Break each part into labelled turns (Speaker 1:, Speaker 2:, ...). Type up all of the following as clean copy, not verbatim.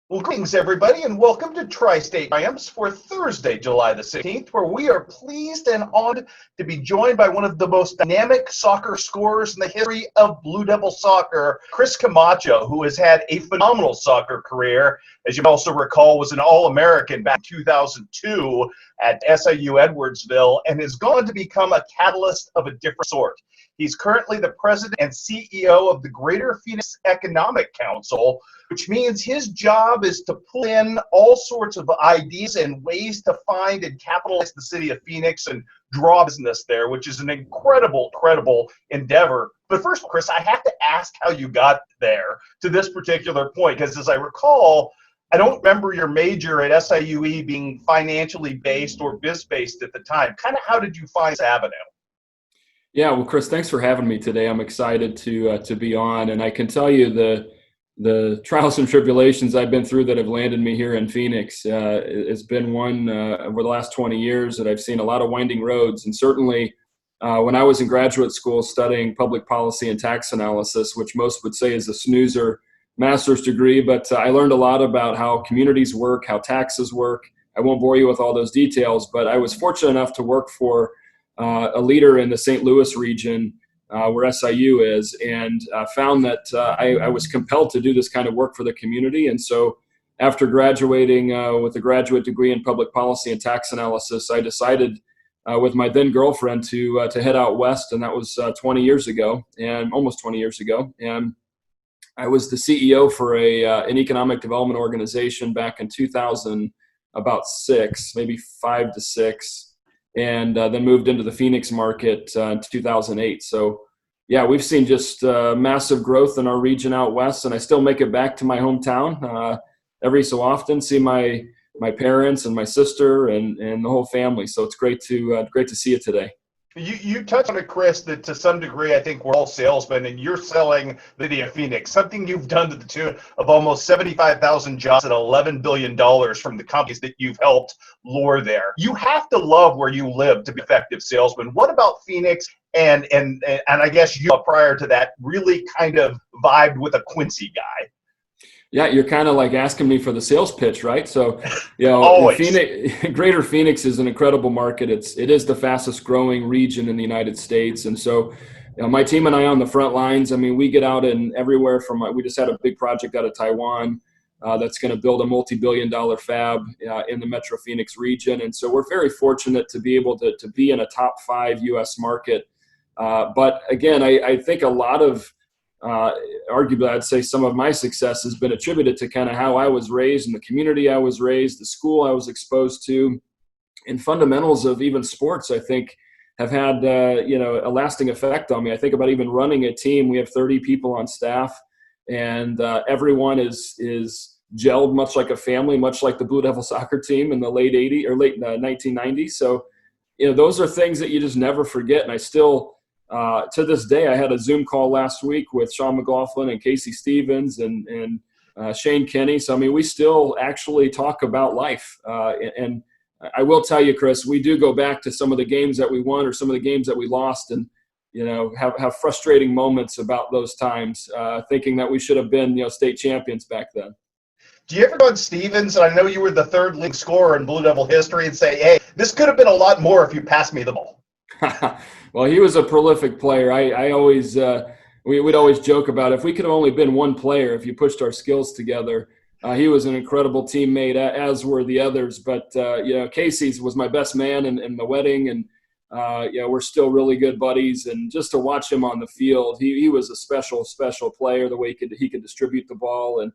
Speaker 1: Well, greetings, everybody, and welcome to Tri-State Triumphs for Thursday, July the 16th, where we are pleased and honored to be joined by one of the most dynamic soccer scorers in the history of Blue Devil soccer, Chris Camacho, who has had a phenomenal soccer career. As you also recall, was an All-American back in 2002 at SIU Edwardsville and has gone to become a catalyst of a different sort. He's currently the president and CEO of the Greater Phoenix Economic Council, which means his job is to pull in all sorts of ideas and ways to find and capitalize the city of Phoenix and draw business there, which is an incredible endeavor. But first, Chris, I have to ask how you got there to this particular point, because as I recall, I don't remember your major at SIUE being financially based or biz-based at the time. Kind of how did you find this avenue?
Speaker 2: Yeah, well, Chris, thanks for having me today. I'm excited to be on, and I can tell you the trials and tribulations I've been through that have landed me here in Phoenix. It's been one over the last 20 years that I've seen a lot of winding roads, and certainly when I was in graduate school studying public policy and tax analysis, which most would say is a snoozer master's degree, but I learned a lot about how communities work, how taxes work. I won't bore you with all those details, but I was fortunate enough to work for a leader in the St. Louis region where SIU is, and found that I was compelled to do this kind of work for the community. And so after graduating with a graduate degree in public policy and tax analysis, I decided with my then girlfriend to head out west, and that was 20 years ago, and almost 20 years ago. And I was the CEO for an economic development organization back in 2000, about maybe 5 to 6. And then moved into the Phoenix market in 2008. So, yeah, we've seen just massive growth in our region out west, and I still make it back to my hometown every so often. See my parents and my sister and the whole family. So it's great to see you today.
Speaker 1: You touched on it, Chris, that to some degree I think we're all salesmen, and you're selling the city of Phoenix, something you've done to the tune of almost 75,000 jobs and $11 billion from the companies that you've helped lure there. You have to love where you live to be an effective salesman. What about Phoenix and I guess you prior to that really kind of vibed with a Quincy guy?
Speaker 2: Yeah, you're kind of like asking me for the sales pitch, right? So,
Speaker 1: Always.
Speaker 2: Greater Phoenix is an incredible market. It is the fastest growing region in the United States, and so my team and I on the front lines. I mean, we get out in everywhere from. We just had a big project out of Taiwan that's going to build a multi-billion-dollar fab in the Metro Phoenix region, and so we're very fortunate to be able to be in a top 5 U.S. market. But again, I think a lot of arguably, I'd say some of my success has been attributed to kind of how I was raised and the community I was raised, the school I was exposed to, and fundamentals of even sports, I think, have had a lasting effect on me. I think about even running a team. We have 30 people on staff, and everyone is gelled much like a family, much like the Blue Devil soccer team in the late 1990s. So, those are things that you just never forget, and I still. To this day, I had a Zoom call last week with Sean McLaughlin and Casey Stevens and Shane Kenny. So, I mean, we still actually talk about life. And I will tell you, Chris, we do go back to some of the games that we won or some of the games that we lost and, have frustrating moments about those times, thinking that we should have been, state champions back then.
Speaker 1: Do you ever go on Stevens, and I know you were the third leading scorer in Blue Devil history, and say, hey, this could have been a lot more if you passed me the ball?
Speaker 2: Well, he was a prolific player. I always we'd always joke about if we could have only been one player, if you pushed our skills together. He was an incredible teammate, as were the others. But Casey's was my best man in the wedding, and we're still really good buddies. And just to watch him on the field, he was a special player. The way he could distribute the ball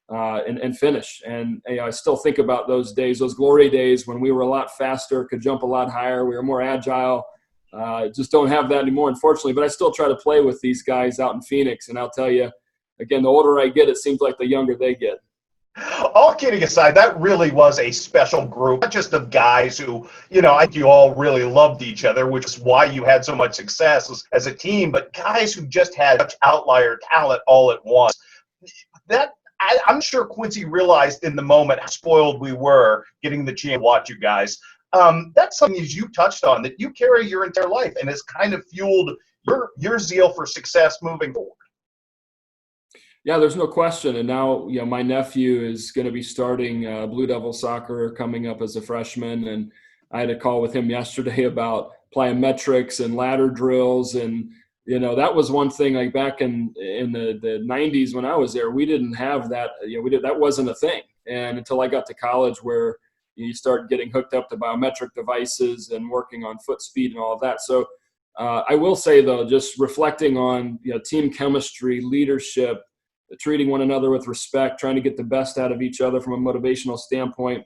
Speaker 2: and finish. And I still think about those days, those glory days when we were a lot faster, could jump a lot higher, we were more agile. Just don't have that anymore, unfortunately. But I still try to play with these guys out in Phoenix. And I'll tell you, again, the older I get, it seems like the younger they get.
Speaker 1: All kidding aside, that really was a special group, not just of guys who, I think you all really loved each other, which is why you had so much success as a team, but guys who just had such outlier talent all at once. I'm sure Quincy realized in the moment how spoiled we were getting the chance to watch you guys. That's something, as you touched on, that you carry your entire life and has kind of fueled your zeal for success moving forward.
Speaker 2: Yeah, there's no question. And now, my nephew is going to be starting Blue Devil soccer coming up as a freshman. And I had a call with him yesterday about plyometrics and ladder drills. And, that was one thing like back in the 90s when I was there, we didn't have that. That wasn't a thing. And until I got to college where you start getting hooked up to biometric devices and working on foot speed and all of that. So I will say, though, just reflecting on, team chemistry, leadership, treating one another with respect, trying to get the best out of each other from a motivational standpoint.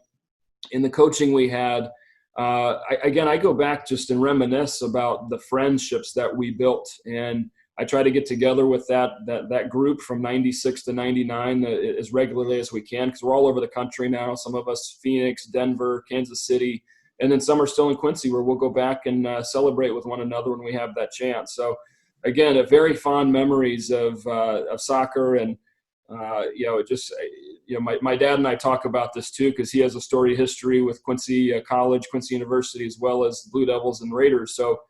Speaker 2: In the coaching we had, I go back just and reminisce about the friendships that we built. And I try to get together with that group from 96 to 99 as regularly as we can, because we're all over the country now. Some of us, Phoenix, Denver, Kansas City, and then some are still in Quincy, where we'll go back and celebrate with one another when we have that chance. So again, a very fond memories of soccer. And my dad and I talk about this too, because he has a storied history with Quincy College, Quincy University, as well as Blue Devils and Raiders. So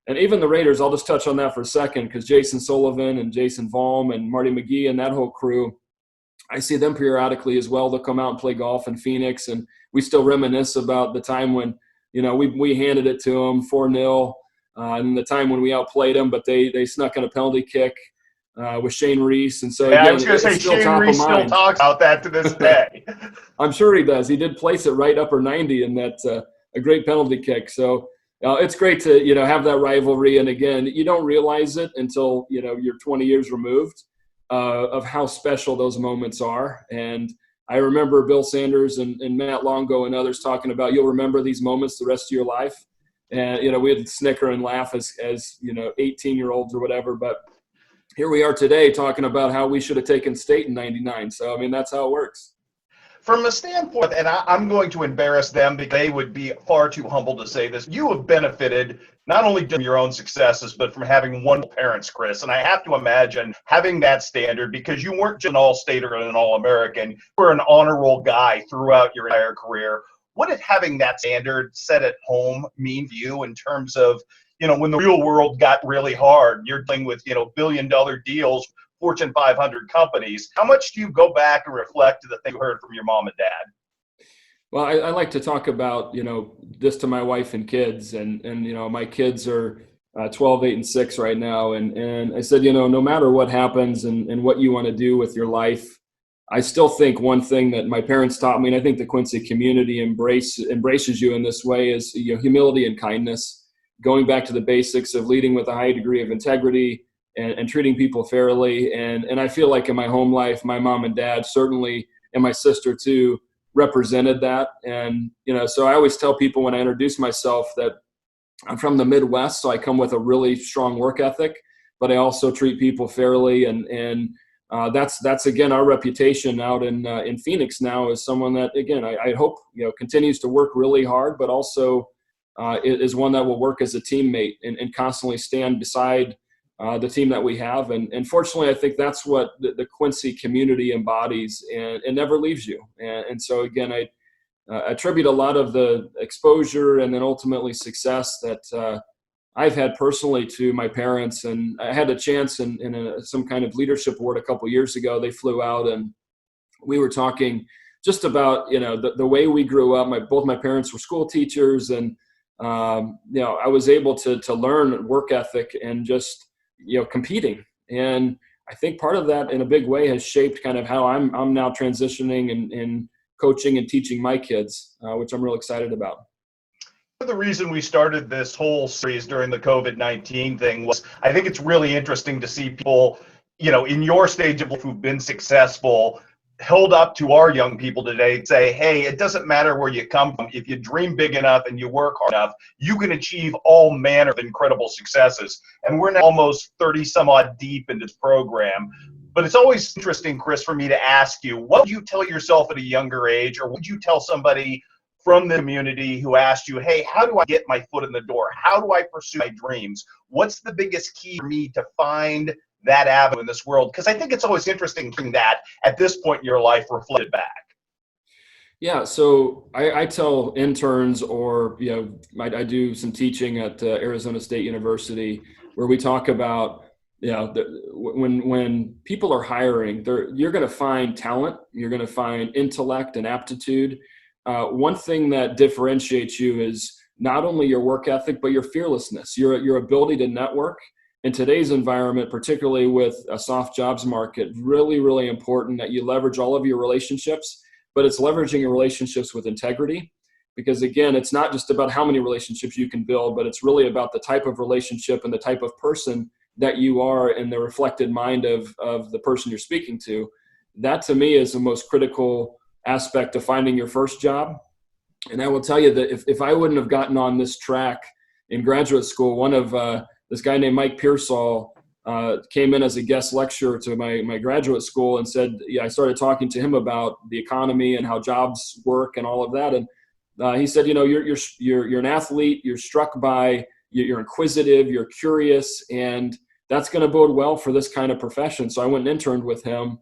Speaker 2: and even the Raiders, I'll just touch on that for a second, because Jason Sullivan and Jason Valm and Marty McGee and that whole crew, I see them periodically as well. They'll come out and play golf in Phoenix, and we still reminisce about the time when, we handed it to them 4-0, and the time when we outplayed them, but they snuck in a penalty kick with Shane Reese. And so,
Speaker 1: Yeah,
Speaker 2: again,
Speaker 1: I was going to say,
Speaker 2: still
Speaker 1: Shane Reese still talks about that to this day.
Speaker 2: I'm sure he does. He did place it right upper 90 in that a great penalty kick. So it's great to, have that rivalry. And again, you don't realize it until, you're 20 years removed of how special those moments are. And I remember Bill Sanders and Matt Longo and others talking about, you'll remember these moments the rest of your life. And, we had to snicker and laugh as 18-year-olds or whatever. But here we are today talking about how we should have taken state in 99. So, I mean, that's how it works.
Speaker 1: From a standpoint, and I'm going to embarrass them because they would be far too humble to say this, you have benefited not only from your own successes, but from having wonderful parents, Chris. And I have to imagine having that standard, because you weren't just an All-State or an All-American, you were an honor roll guy throughout your entire career. What did having that standard set at home mean for you in terms of, when the real world got really hard, you're dealing with, billion-dollar deals, Fortune 500 companies? How much do you go back and reflect to the thing you heard from your mom and dad?
Speaker 2: Well, I like to talk about, this to my wife and kids, and my kids are 12, 8, and 6 right now. And I said, no matter what happens and what you want to do with your life, I still think one thing that my parents taught me, and I think the Quincy community embraces you in this way, is humility and kindness. Going back to the basics of leading with a high degree of integrity and treating people fairly. And I feel like in my home life, my mom and dad certainly, and my sister too, represented that. And, so I always tell people when I introduce myself that I'm from the Midwest, so I come with a really strong work ethic, but I also treat people fairly. And that's again, our reputation out in Phoenix now is someone that, again, I hope, continues to work really hard, but also is one that will work as a teammate and constantly stand beside the team that we have. And fortunately, I think that's what the Quincy community embodies, and it never leaves you. And so again, I attribute a lot of the exposure and then ultimately success that I've had personally to my parents. And I had a chance in some kind of leadership award a couple of years ago. They flew out and we were talking just about, the way we grew up. Both my parents were school teachers, and I was able to learn work ethic and just, competing. And I think part of that in a big way has shaped kind of how I'm now transitioning and coaching and teaching my kids, which I'm real excited about.
Speaker 1: The reason we started this whole series during the COVID-19 thing was I think it's really interesting to see people, in your stage of life who've been successful, held up to our young people today and say, hey, it doesn't matter where you come from. If you dream big enough and you work hard enough, you can achieve all manner of incredible successes. And we're now almost 30 some odd deep in this program. But it's always interesting, Chris, for me to ask you, what would you tell yourself at a younger age, or would you tell somebody from the community who asked you, hey, how do I get my foot in the door? How do I pursue my dreams? What's the biggest key for me to find that avenue in this world? Because I think it's always interesting hearing that at this point in your life reflected back.
Speaker 2: Yeah, so I tell interns, or I do some teaching at Arizona State University, where we talk about when people are hiring, you're going to find talent, you're going to find intellect and aptitude. One thing that differentiates you is not only your work ethic, but your fearlessness, your ability to network. In today's environment, particularly with a soft jobs market, really, really important that you leverage all of your relationships, but it's leveraging your relationships with integrity. Because again, it's not just about how many relationships you can build, but it's really about the type of relationship and the type of person that you are in the reflected mind of the person you're speaking to. That to me is the most critical aspect of finding your first job. And I will tell you that if I wouldn't have gotten on this track in graduate school, this guy named Mike Pearsall came in as a guest lecturer to my graduate school and said, I started talking to him about the economy and how jobs work and all of that. And he said, you're an athlete, you're struck by, you're inquisitive, you're curious, and that's going to bode well for this kind of profession. So I went and interned with him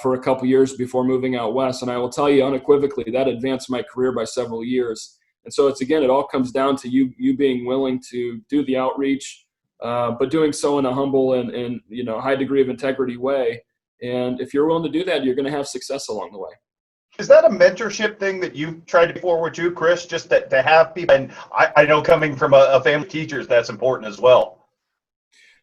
Speaker 2: for a couple years before moving out west. And I will tell you unequivocally, that advanced my career by several years. And so it all comes down to you being willing to do the outreach, but doing so in a humble and high degree of integrity way. And if you're willing to do that, you're going to have success along the way.
Speaker 1: Is that a mentorship thing that you've tried to forward to, Chris, just to have people? And I know coming from a family of teachers, that's important as well.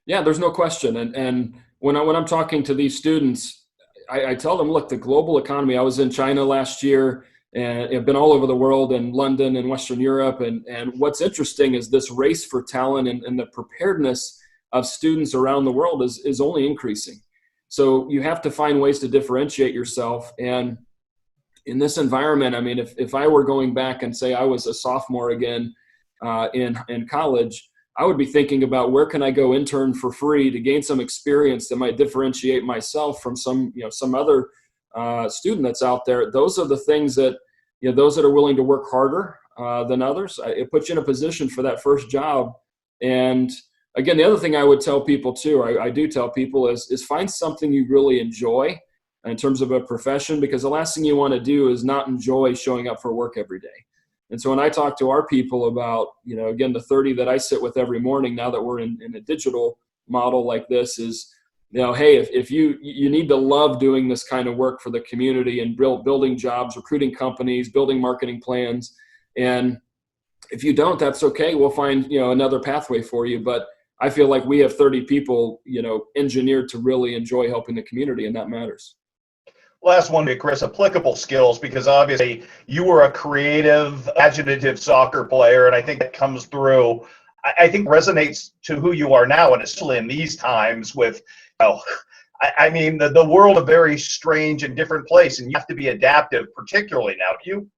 Speaker 2: Yeah, there's no question. And when I'm talking to these students, I tell them, look, the global economy, I was in China last year and I've been all over the world in London and Western Europe. And what's interesting is this race for talent and the preparedness of students around the world is only increasing. So you have to find ways to differentiate yourself. And in this environment, I mean, if I were going back and say I was a sophomore again in college, I would be thinking about where can I go intern for free to gain some experience that might differentiate myself from some other student that's out there. Those are the things that, those that are willing to work harder than others, it puts you in a position for that first job. And again, the other thing I would tell people too, I do tell people is find something you really enjoy in terms of a profession, because the last thing you want to do is not enjoy showing up for work every day. And so when I talk to our people about, again, the 30 that I sit with every morning, now that we're in a digital model like this, is, hey, if you need to love doing this kind of work for the community and building jobs, recruiting companies, building marketing plans. And if you don't, that's okay. We'll find, another pathway for you. But I feel like we have 30 people, engineered to really enjoy helping the community, and that matters.
Speaker 1: Last one, Chris, applicable skills, because obviously you were a creative, imaginative soccer player, and I think that comes through. I think resonates to who you are now, and especially in these times with, I mean, the world a very strange and different place, and you have to be adaptive, particularly now. Do you?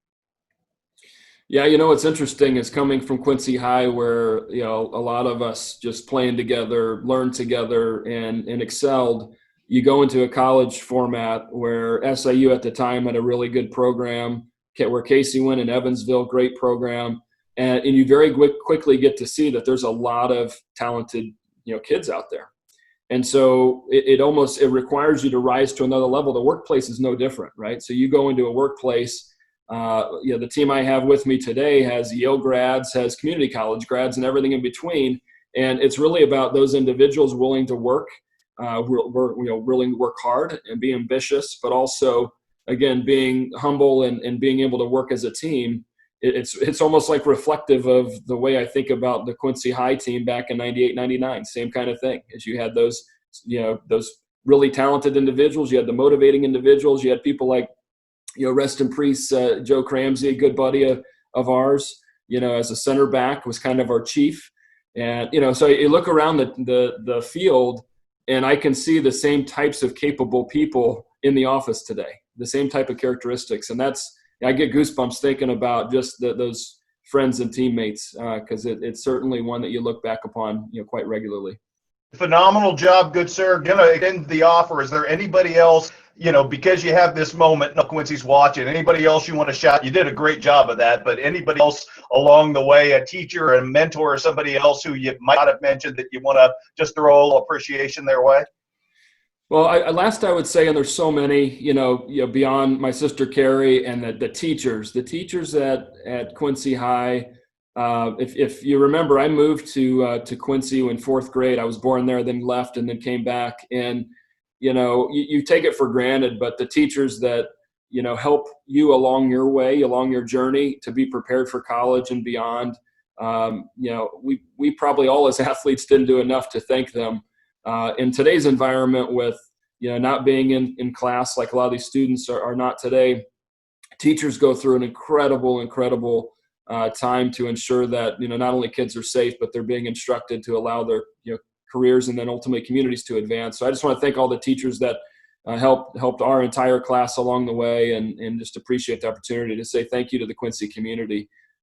Speaker 2: Yeah, what's interesting is coming from Quincy High, where a lot of us just playing together, learned together, and excelled. You go into a college format where SIU at the time had a really good program, where Casey went in Evansville, great program, and you very quickly get to see that there's a lot of talented kids out there. And so it requires you to rise to another level. The workplace is no different, right? So you go into a workplace, the team I have with me today has Yale grads, has community college grads, and everything in between. And it's really about those individuals willing to work, willing to work hard and be ambitious, but also, again, being humble and being able to work as a team. It's almost like reflective of the way I think about the Quincy High team back in 98, 99, same kind of thing. As you had those really talented individuals, you had the motivating individuals, you had people like, rest in peace, Joe Cramsey, a good buddy of ours, as a center back, was kind of our chief. And, so you look around the field, and I can see the same types of capable people in the office today, the same type of characteristics. And I get goosebumps thinking about just those friends and teammates, because it's certainly one that you look back upon, quite regularly.
Speaker 1: Phenomenal job, good sir. Gonna extend the offer. Is there anybody else, because you have this moment, no Quincy's watching, anybody else you want to shout? You did a great job of that, but anybody else along the way, a teacher, a mentor, or somebody else who you might not have mentioned that you want to just throw a little appreciation their way?
Speaker 2: Well, I would say, and there's so many, beyond my sister Carrie and the teachers at Quincy High, if you remember, I moved to Quincy in fourth grade. I was born there, then left, and then came back. And you take it for granted, but the teachers that help you along your way, along your journey to be prepared for college and beyond. We probably all as athletes didn't do enough to thank them. In today's environment, with not being in class like a lot of these students are not today, teachers go through an incredible time to ensure that not only kids are safe, but they're being instructed to allow their careers and then ultimately communities to advance. So I just want to thank all the teachers that helped our entire class along the way, and just appreciate the opportunity to say thank you to the Quincy community.